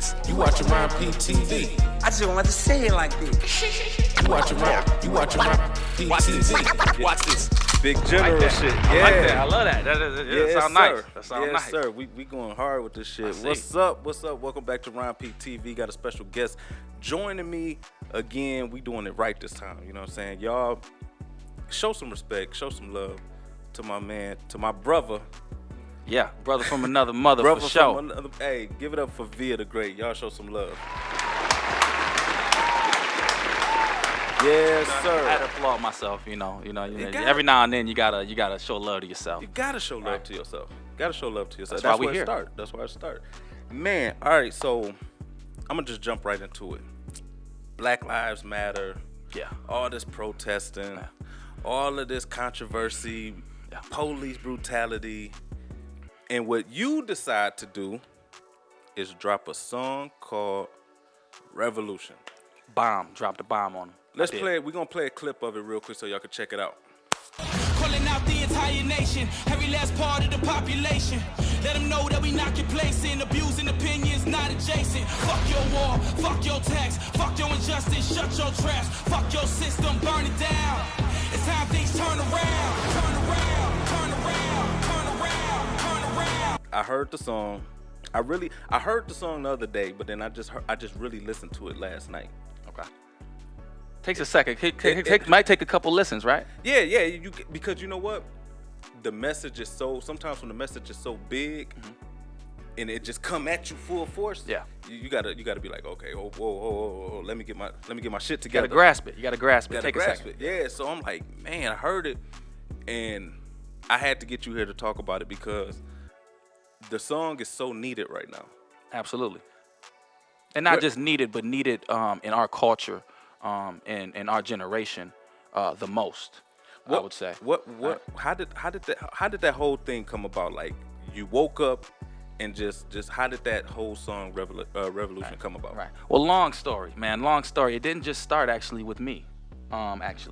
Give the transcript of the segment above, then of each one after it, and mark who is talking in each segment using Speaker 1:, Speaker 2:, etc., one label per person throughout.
Speaker 1: this. You watching Ronp Tv.
Speaker 2: I just wanted to say it like this.
Speaker 1: You watching Ronp TV.
Speaker 3: Watch this.
Speaker 4: Big general
Speaker 3: like
Speaker 4: shit.
Speaker 3: I
Speaker 4: Yeah.
Speaker 3: like that. I love that. That sounds nice. That sounds
Speaker 4: yes,
Speaker 3: nice.
Speaker 4: sir. We going hard with this shit.
Speaker 3: see.
Speaker 4: What's up? What's up? Welcome back to Ronp Tv. Got a special guest joining me again. We doing it right this time. You know what I'm saying? Y'all show some respect, show some love to my man, to my brother.
Speaker 3: Yeah, brother from another mother
Speaker 4: Brother
Speaker 3: for sure.
Speaker 4: from another, hey, give it up for Via the Great. Y'all show some love. Yes, sir.
Speaker 3: I had to applaud myself, you know.
Speaker 4: gotta-
Speaker 3: Every now and then you gotta show love to yourself.
Speaker 4: You gotta show love to yourself. Gotta show love to yourself.
Speaker 3: That's why we
Speaker 4: where
Speaker 3: here.
Speaker 4: it start. That's where it start. Man, all right, so I'm gonna just jump right into it. Black Lives Matter.
Speaker 3: Yeah.
Speaker 4: All this protesting, all of this controversy, police brutality, and what you decide to do is drop a song called Revolution.
Speaker 3: Dropped a bomb on him.
Speaker 4: Let's play it. We're gonna play a clip of it real quick so y'all can check it out.
Speaker 5: Calling out the entire nation, every last part of the population. Let them know that we not complacent, abusing opinions not adjacent. Fuck your war, fuck your tax, fuck your injustice, shut your traps. Fuck your system, burn it down. It's time things turn around, turn around, turn around, turn around, turn around.
Speaker 4: I heard the song. I heard the song the other day, but then I just really listened to it last night.
Speaker 3: Okay. Takes a second. Might take a couple listens, right?
Speaker 4: Yeah, because you know what? The message is sometimes when the message is so big and it just come at you full force.
Speaker 3: Yeah.
Speaker 4: You gotta be like, okay, whoa, let me get my shit
Speaker 3: You
Speaker 4: together.
Speaker 3: gotta grasp it. You gotta grasp it.
Speaker 4: Gotta
Speaker 3: Take a
Speaker 4: grasp
Speaker 3: second.
Speaker 4: it. Yeah. So I'm like, man, I heard it, and I had to get you here to talk about it because the song is so needed right now.
Speaker 3: Absolutely. And not just needed, but needed in our culture, in our generation, the most. I would say.
Speaker 4: How did that whole thing come about? Like, you woke up and just how did that whole song Revolution come about?
Speaker 3: Right. Well, long story, man. Long story. It didn't just start actually with me. Okay.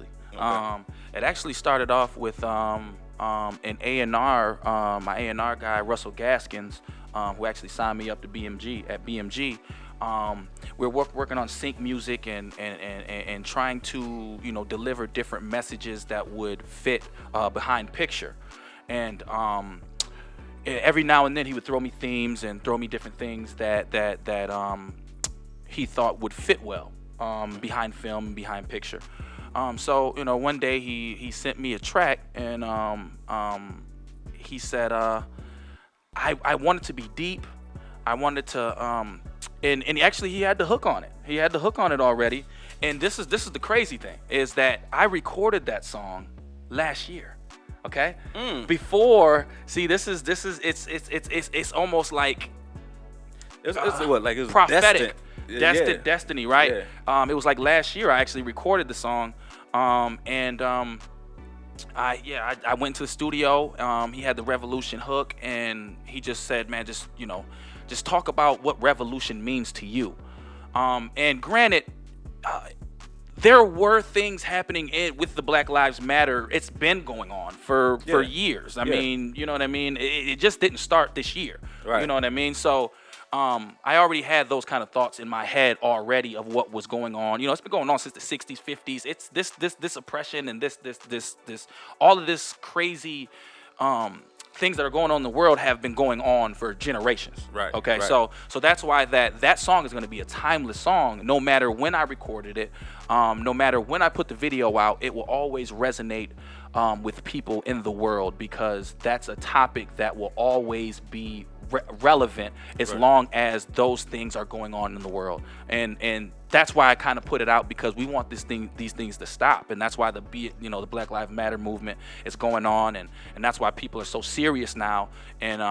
Speaker 3: It actually started off with an A&R, my A&R guy Russell Gaskins, who actually signed me up to BMG. We're working on sync music and trying to deliver different messages that would fit behind picture, and every now and then he would throw me themes and throw me different things that he thought would fit well behind film and behind picture. So one day he sent me a track and he said I wanted to be deep. I wanted to and actually he had the hook on it. He had the hook on it already. And this is the crazy thing is that I recorded that song last year. Okay? Before, see, it's almost like
Speaker 4: It's what, like, it was
Speaker 3: prophetic.
Speaker 4: destined.
Speaker 3: Destiny, right?
Speaker 4: Yeah.
Speaker 3: It was like last year I actually recorded the song. I went to the studio. He had the Revolution hook, and he just said, man, just talk about what revolution means to you. And granted, there were things happening with the Black Lives Matter. It's been going on for years. I mean, you know what I mean? It just didn't start this year.
Speaker 4: Right.
Speaker 3: You know what I mean? So I already had those kind of thoughts in my head already of what was going on. It's been going on since the 60s, 50s. It's this oppression and this all of this crazy things that are going on in the world have been going on for generations.
Speaker 4: Right.
Speaker 3: Okay.
Speaker 4: Right.
Speaker 3: So that's why that song is going to be a timeless song. No matter when I recorded it, no matter when I put the video out, it will always resonate with people in the world because that's a topic that will always be relevant as long as those things are going on in the world. And that's why I kind of put it out, because we want these things to stop. And that's why the Black Lives Matter movement is going on, and that's why people are so serious now, and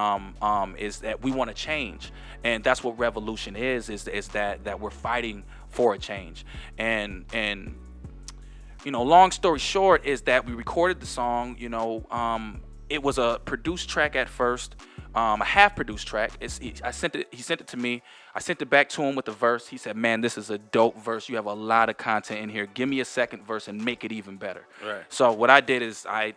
Speaker 3: is that we want to change. And that's what revolution is that we're fighting for a change. And long story short is that we recorded the song. It was a produced track at first. a half-produced track. I sent it. He sent it to me. I sent it back to him with the verse. He said, "Man, this is a dope verse. You have a lot of content in here. Give me a second verse and make it even better."
Speaker 4: Right.
Speaker 3: So what I did is I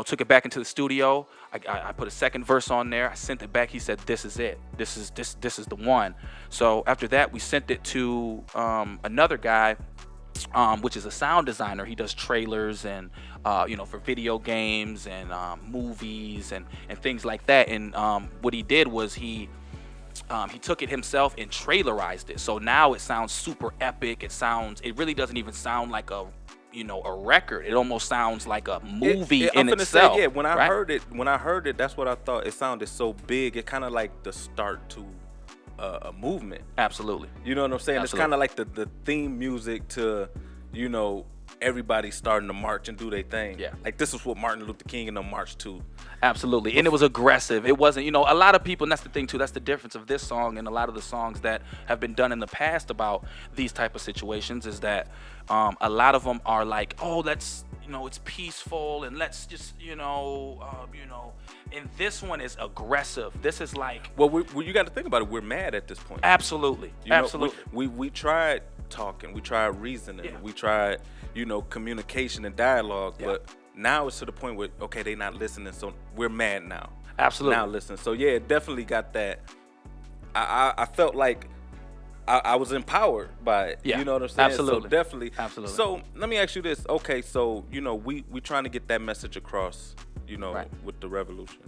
Speaker 3: took it back into the studio. I put a second verse on there. I sent it back. He said, "This is it. This is the one." So after that, we sent it to another guy, which is a sound designer. He does trailers and for video games and movies and things like that. And what he did was he took it himself and trailerized it. So now it sounds super epic. It really doesn't even sound like a record. It almost sounds like a movie in itself.
Speaker 4: Say, yeah, when I
Speaker 3: right?
Speaker 4: heard it, that's what I thought. It sounded so big. It kind of like the start to a movement.
Speaker 3: Absolutely.
Speaker 4: You know what I'm saying?
Speaker 3: Absolutely.
Speaker 4: It's kind of like the theme music to, everybody starting to march and do their thing.
Speaker 3: Yeah.
Speaker 4: Like this is what Martin Luther King and them marched to.
Speaker 3: Absolutely. And it was aggressive. It wasn't, a lot of people, and that's the thing too, that's the difference of this song and a lot of the songs that have been done in the past about these type of situations is that a lot of them are like, oh, let's, it's peaceful and let's just, and this one is aggressive. This is like.
Speaker 4: Well, you got to think about it. We're mad at this point.
Speaker 3: Absolutely. Absolutely.
Speaker 4: We tried talking. We tried reasoning.
Speaker 3: Yeah.
Speaker 4: We tried, communication and dialogue.
Speaker 3: Yeah.
Speaker 4: But now it's to the point where, okay, they not listening. So we're mad now.
Speaker 3: Absolutely.
Speaker 4: Now listen. So yeah, it definitely got that. I felt like I was empowered by it.
Speaker 3: Yeah.
Speaker 4: You know what I'm saying?
Speaker 3: Absolutely.
Speaker 4: So definitely.
Speaker 3: Absolutely.
Speaker 4: So let me ask you this. Okay, so we trying to get that message across.
Speaker 3: Right.
Speaker 4: With the revolution.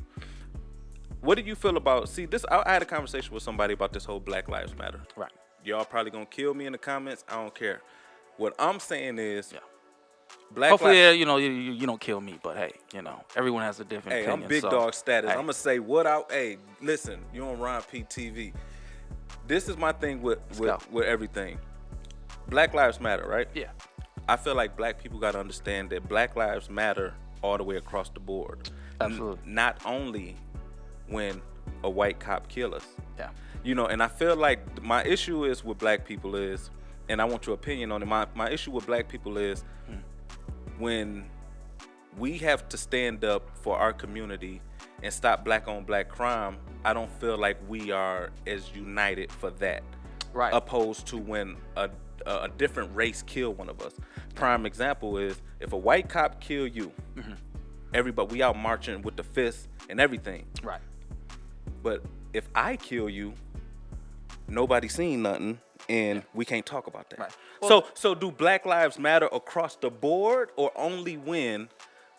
Speaker 4: What do you feel about? See, this. I had a conversation with somebody about this whole Black Lives Matter.
Speaker 3: Right.
Speaker 4: Y'all probably gonna kill me in the comments. I don't care. What I'm saying is,
Speaker 3: Yeah.
Speaker 4: Black
Speaker 3: Hopefully,
Speaker 4: Lives.
Speaker 3: you don't kill me, but hey, everyone has a different
Speaker 4: Hey,
Speaker 3: opinion.
Speaker 4: I'm big
Speaker 3: so,
Speaker 4: dog status.
Speaker 3: hey.
Speaker 4: I'm gonna say what I. Hey, listen, you on Ronp Tv. This is my thing with everything. Black Lives Matter, right?
Speaker 3: Yeah.
Speaker 4: I feel like black people gotta understand that Black Lives Matter all the way across the board.
Speaker 3: Absolutely.
Speaker 4: Not only when a white cop kill us.
Speaker 3: Yeah.
Speaker 4: And I feel like my issue is with black people is, and I want your opinion on it. My issue with black people is when we have to stand up for our community and stop black on black crime, I don't feel like we are as united for that.
Speaker 3: Right.
Speaker 4: Opposed to when a different race kill one of us. Prime example is if a white cop kill you, everybody, we out marching with the fists and everything.
Speaker 3: Right.
Speaker 4: But if I kill you, nobody seen nothing, and we can't talk about that.
Speaker 3: Right. Well,
Speaker 4: So do Black Lives Matter across the board, or only when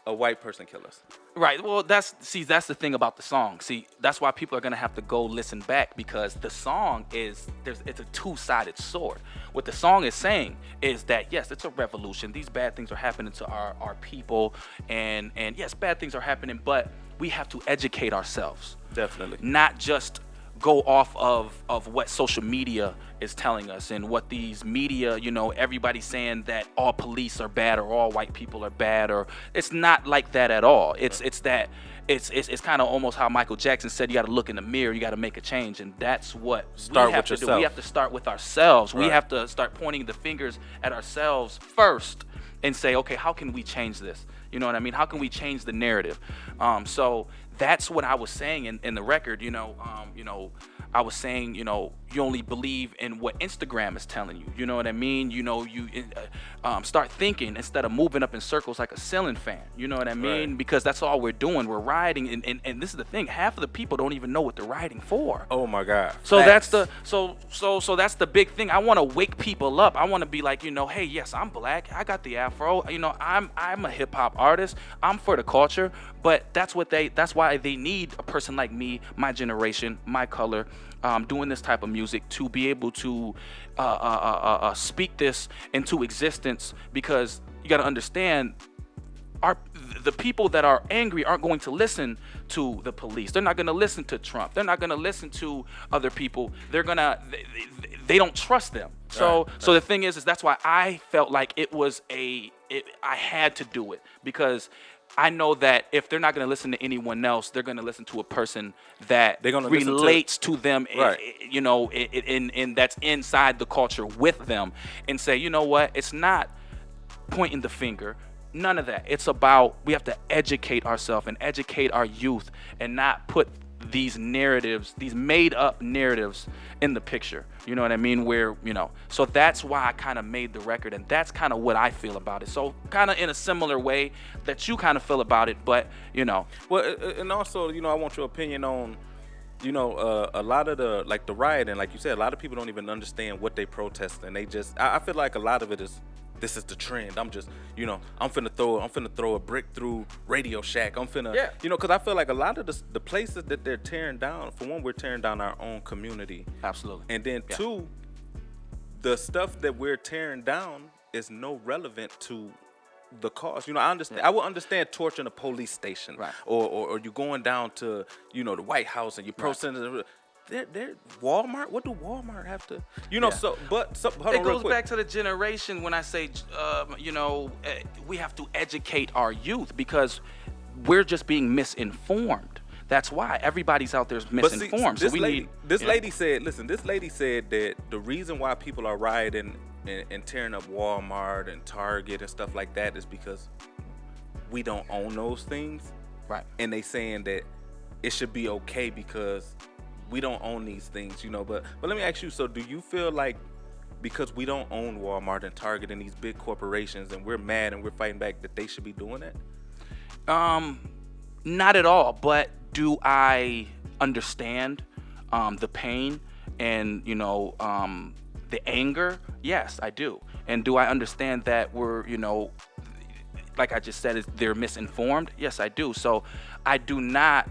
Speaker 4: a white person kill us?
Speaker 3: Right. Well, that's the thing about the song. See, that's why people are gonna have to go listen back because the song it's a two-sided sword. What the song is saying is that yes, it's a revolution. These bad things are happening to our people, and yes, bad things are happening, but we have to educate ourselves.
Speaker 4: Definitely.
Speaker 3: Not just go off of what social media is telling us and what these media, everybody's saying that all police are bad or all white people are bad, or it's not like that at all. It's kind of almost how Michael Jackson said, you got to look in the mirror, you got to make a change, and that's what
Speaker 4: Start
Speaker 3: we have
Speaker 4: with
Speaker 3: to do.
Speaker 4: yourself.
Speaker 3: We have to start with ourselves.
Speaker 4: Right.
Speaker 3: We have to start pointing the fingers at ourselves first and say, okay, how can we change this? You know what I mean? How can we change the narrative? So that's what I was saying in the record. I was saying, you only believe in what Instagram is telling you. You know what I mean? You start thinking instead of moving up in circles like a ceiling fan. You know what I mean?
Speaker 4: Right.
Speaker 3: Because that's all we're doing. We're rioting, and this is the thing. Half of the people don't even know what they're rioting for.
Speaker 4: Oh my God.
Speaker 3: So
Speaker 4: Facts.
Speaker 3: so that's the big thing. I want to wake people up. I want to be like, hey, yes, I'm black. I got the afro. I'm a hip hop artist. I'm for the culture. But that's why they need a person like me, my generation, my color, doing this type of music to be able to speak this into existence, because you got to understand the people that are angry aren't going to listen to the police. They're not going to listen to Trump. They're not going to listen to other people. They don't trust them. So the thing is that's why I felt like I had to do it, because I know that if they're not going to listen to anyone else, they're going to listen to a person that
Speaker 4: They're gonna listen to-
Speaker 3: relates to them,
Speaker 4: Right.
Speaker 3: and that's inside the culture with them, and say, you know what, it's not pointing the finger. None of that. It's about, we have to educate ourselves and educate our youth and not put these narratives, these made up narratives in the picture. You know what I mean? Where, so that's why I kind of made the record, and that's kind of what I feel about it. So kind of in a similar way that you kind of feel about it, but,
Speaker 4: Well, and also, I want your opinion on, a lot of the rioting, like you said, a lot of people don't even understand what they protest, and they just, I feel like a lot of it is, this is the trend. I'm just, I'm finna throw a brick through Radio Shack. I'm finna, because I feel like a lot of the places that they're tearing down, for one, we're tearing down our own community.
Speaker 3: Absolutely.
Speaker 4: And then two, the stuff that we're tearing down is no relevant to the cause. I understand. I would understand torching a police station,
Speaker 3: right?
Speaker 4: Or you going down to, the White House and you protesting. Right. They're Walmart. What do Walmart have to? So hold
Speaker 3: it
Speaker 4: on,
Speaker 3: goes back to the generation when I say, we have to educate our youth because we're just being misinformed. That's why everybody's out there is misinformed.
Speaker 4: This lady said that the reason why people are rioting and tearing up Walmart and Target and stuff like that is because we don't own those things,
Speaker 3: right?
Speaker 4: And they saying that it should be okay because we don't own these things, But let me ask you, so do you feel like because we don't own Walmart and Target and these big corporations and we're mad and we're fighting back that they should be doing that?
Speaker 3: Not at all. But do I understand the pain and, the anger? Yes, I do. And do I understand that we're, like I just said, they're misinformed? Yes, I do. So I do not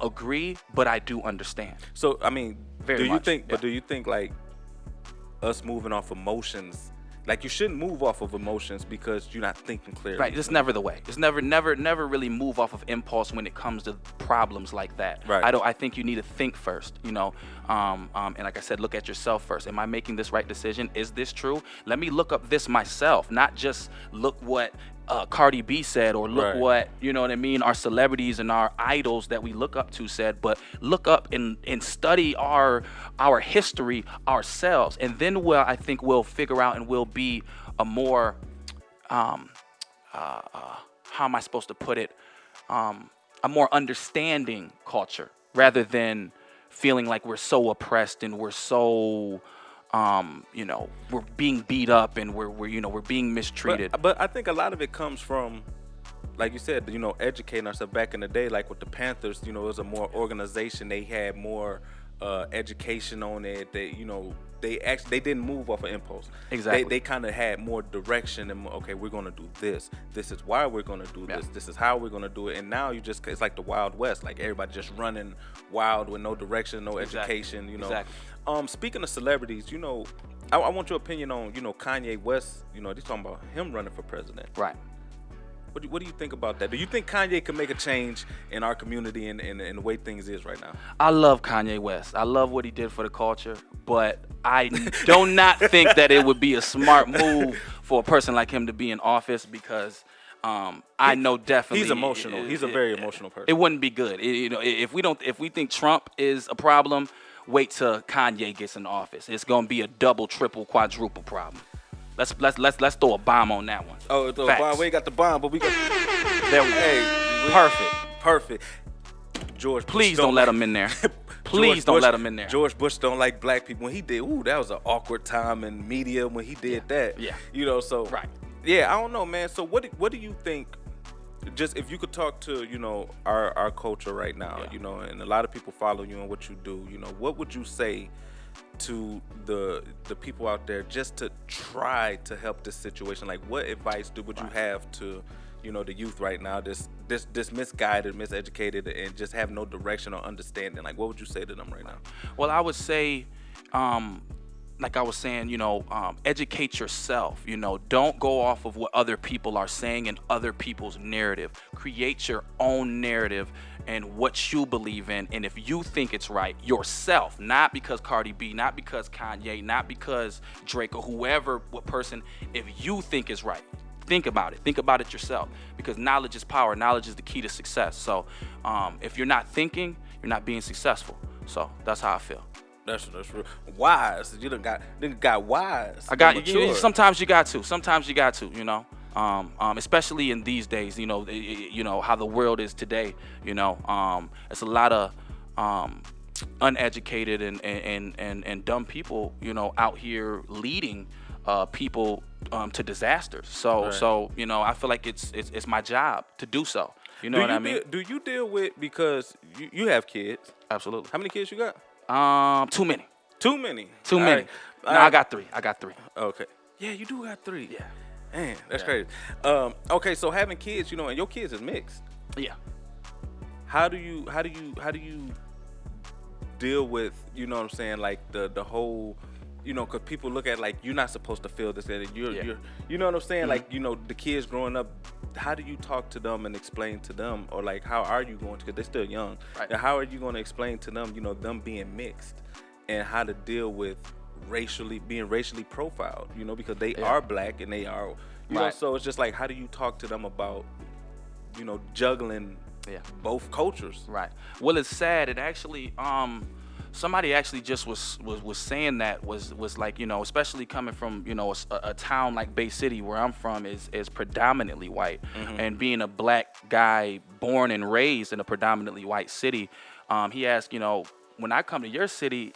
Speaker 3: agree, but I do understand.
Speaker 4: So I mean,
Speaker 3: do
Speaker 4: you think like us moving off emotions, like you shouldn't move off of emotions because you're not thinking clearly?
Speaker 3: Right. It's never the way. It's never really move off of impulse when it comes to problems like that.
Speaker 4: Right.
Speaker 3: I think you need to think first. And like I said, look at yourself first. Am I making this right decision? Is this true? Let me look up this myself, not just look what Cardi B said or look what, our celebrities and our idols that we look up to said, but look up and study our history ourselves. And then I think we'll figure out and we'll be a more, how am I supposed to put it? A more understanding culture rather than feeling like we're so oppressed and we're so, we're being beat up and we're being mistreated.
Speaker 4: But I think a lot of it comes from, like you said, educating ourselves. Back in the day, like with the Panthers, it was a more organization. They had more education on it. They didn't move off of impulse.
Speaker 3: Exactly.
Speaker 4: They kind of had more direction and okay, we're gonna do this. This is why we're gonna do this. This is how we're gonna do it. And now it's like the Wild West. Like everybody just running wild with no direction, no education.
Speaker 3: Exactly.
Speaker 4: Speaking of celebrities, I want your opinion on Kanye West. They're talking about him running for president.
Speaker 3: Right.
Speaker 4: What do you think about that? Do you think Kanye can make a change in our community and the way things is right now?
Speaker 3: I love Kanye West. I love what he did for the culture, but I do not think that it would be a smart move for a person like him to be in office because I know definitely
Speaker 4: he's emotional. He's a very emotional person.
Speaker 3: It wouldn't be good. If we think Trump is a problem, wait till Kanye gets in office. It's gonna be a double, triple, quadruple problem. Let's throw a bomb on that one.
Speaker 4: Oh, throw a bomb. We ain't got the bomb, but we got.
Speaker 3: There we go.
Speaker 4: Perfect. George Bush
Speaker 3: Please don't let him in there. Please don't let him in there.
Speaker 4: George Bush don't like black people. When he did, that was an awkward time in media when he did that.
Speaker 3: Yeah.
Speaker 4: So.
Speaker 3: Right.
Speaker 4: Yeah, I don't know, man. So what do you think? Just if you could talk to our culture right now, and a lot of people follow you and what you do, what would you say to the people out there just to try to help this situation? Like, what advice would you have to the youth right now, this misguided, miseducated, and just have no direction or understanding? Like, what would you say to them right now?
Speaker 3: Well, I would say, like I was saying, educate yourself. Don't go off of what other people are saying and other people's narrative. Create your own narrative and what you believe in. And if you think it's right yourself, not because Cardi B, not because Kanye, not because Drake or whoever, what person, if you think is right, think about it. Think about it yourself, because knowledge is power. Knowledge is the key to success. So if you're not thinking, you're not being successful. So that's how I feel.
Speaker 4: That's real. Wise. You done got wise.
Speaker 3: Sometimes you got to. Especially in these days, how the world is today. It's a lot of uneducated and dumb people, you know, out here leading people to disasters. So you know, I feel like it's my job to do so. You know what I mean?
Speaker 4: Do you deal with, because you have kids?
Speaker 3: Absolutely.
Speaker 4: How many kids you got?
Speaker 3: Too many.
Speaker 4: Too many.
Speaker 3: Too
Speaker 4: All
Speaker 3: many.
Speaker 4: right.
Speaker 3: No,
Speaker 4: All right.
Speaker 3: I got three.
Speaker 4: Okay. Yeah, you do got 3.
Speaker 3: Yeah.
Speaker 4: Man, that's
Speaker 3: Yeah.
Speaker 4: crazy. Okay, so having kids, you know, and your kids is mixed.
Speaker 3: Yeah.
Speaker 4: How do you deal with, you know what I'm saying, like the whole, you know, because people look at like, you're not supposed to feel this, and you're you know what I'm saying,
Speaker 3: Mm-hmm.
Speaker 4: like, you know, the kids growing up, how do you talk to them and explain to them, or like, how are you going to, because they're still young,
Speaker 3: Right.
Speaker 4: and how are you going to explain to them, you know, them being mixed, and how to deal with being racially profiled, you know, because they are black and they are, you know,
Speaker 3: Right.
Speaker 4: so it's just like, how do you talk to them about, you know, juggling both cultures?
Speaker 3: Right. Well, it's sad. It actually, somebody actually just was saying that was like, you know, especially coming from, you know, a town like Bay City, where I'm from, is predominantly white, and being a black guy born and raised in a predominantly white city, he asked, you know, when I come to your city,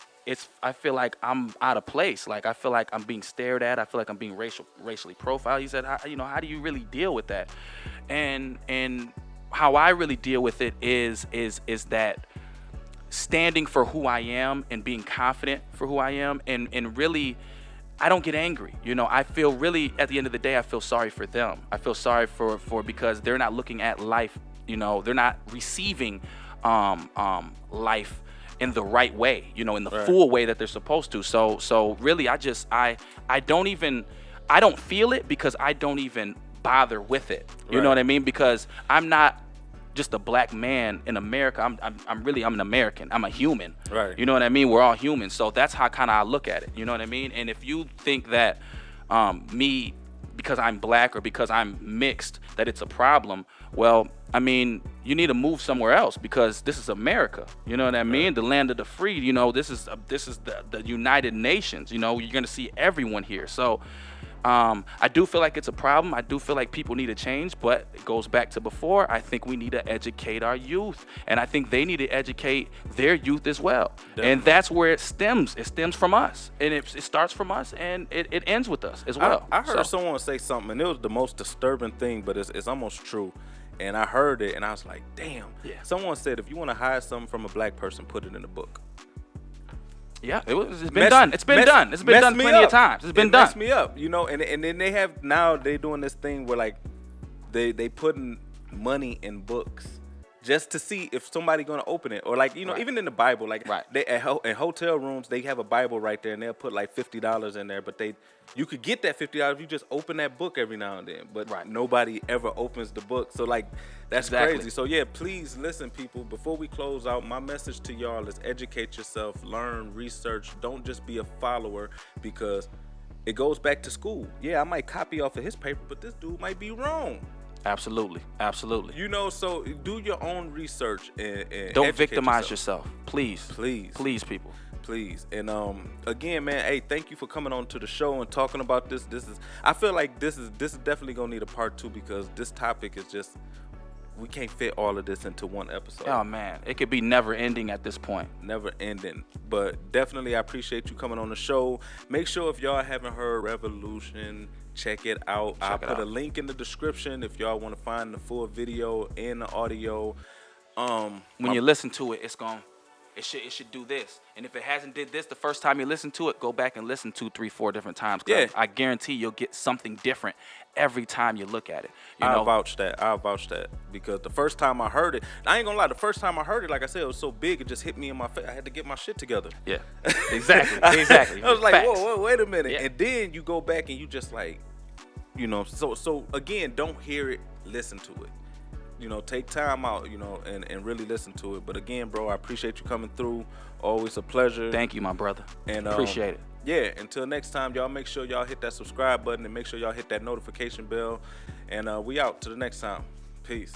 Speaker 3: I feel like I'm out of place. Like, I feel like I'm being stared at. I feel like I'm being racially profiled. He said, you know, how do you really deal with that? And how I really deal with it is that standing for who I am and being confident for who I am, and really, I don't get angry. You know, I feel really, at the end of the day, I feel sorry for them. I feel sorry for because they're not looking at life, you know, they're not receiving life in the right way, you know, in the full way that they're supposed to. So really, I don't feel it, because I don't even bother with it. You know what I mean? Because I'm not just a black man in America. I'm an American. I'm a human.
Speaker 4: Right.
Speaker 3: You know what I mean? We're all humans. So that's how kind of I look at it. You know what I mean? And if you think that me, because I'm black or because I'm mixed, that it's a problem, well, I mean, you need to move somewhere else, because this is America. You know what I mean? The land of the free. You know, this is the United Nations. You know, you're gonna see everyone here. So I do feel like it's a problem. I do feel like people need to change, but it goes back to before. I think we need to educate our youth, and I think they need to educate their youth as well. Definitely. And that's where it stems. It stems from us, and it starts from us, and it ends with us as well.
Speaker 4: I heard someone say something, and it was the most disturbing thing, but it's almost true. And I heard it, and I was like, damn. Yeah. Someone said, if you want to hide something from a black person, put it in a book.
Speaker 3: Yeah, it's been done. It's been done. It's been done plenty of times. It's been done.
Speaker 4: Messed me up, you know. And then they doing this thing where like they putting money in books just to see if somebody gonna open it, or like, you know, even in the Bible, like they in hotel rooms they have a Bible right there, and they'll put like $50 in there, but you could get that $50 if you just open that book every now and then, but nobody ever opens the book. So like, that's crazy. So yeah, please listen, people. Before we close out, my message to y'all is educate yourself, learn, research. Don't just be a follower, because it goes back to school. Yeah, I might copy off of his paper, but this dude might be wrong.
Speaker 3: Absolutely.
Speaker 4: You know, so do your own research and
Speaker 3: don't victimize yourself. Please, people.
Speaker 4: Please. And again, man, hey, thank you for coming on to the show and talking about this. I feel like this is definitely gonna need a part 2, because this topic is just, we can't fit all of this into one episode.
Speaker 3: Oh man, it could be never ending at this point.
Speaker 4: Never ending. But definitely, I appreciate you coming on the show. Make sure, if y'all haven't heard Revolution, check it out. I'll put a link in the description if y'all want to find the full video and the audio.
Speaker 3: When you listen to it, it should do this. And if it hasn't did this the first time you listen to it, go back and listen 2, 3, 4 different times. Yeah. I guarantee you'll get something different every time you look at it.
Speaker 4: I'll vouch that, because the first time I heard it, I ain't gonna lie, the first time I heard it, like I said, it was so big, it just hit me in my face. I had to get my shit together.
Speaker 3: Yeah, exactly. I
Speaker 4: was like, whoa, wait a minute. Yeah. And then you go back and you just like, you know, so again, don't hear it, listen to it. You know, take time out, you know, and really listen to it. But again, bro, I appreciate you coming through. Always a pleasure.
Speaker 3: Thank you, my brother.
Speaker 4: And
Speaker 3: appreciate it.
Speaker 4: Yeah, until next time, y'all make sure y'all hit that subscribe button, and make sure y'all hit that notification bell. And we out to the next time. Peace.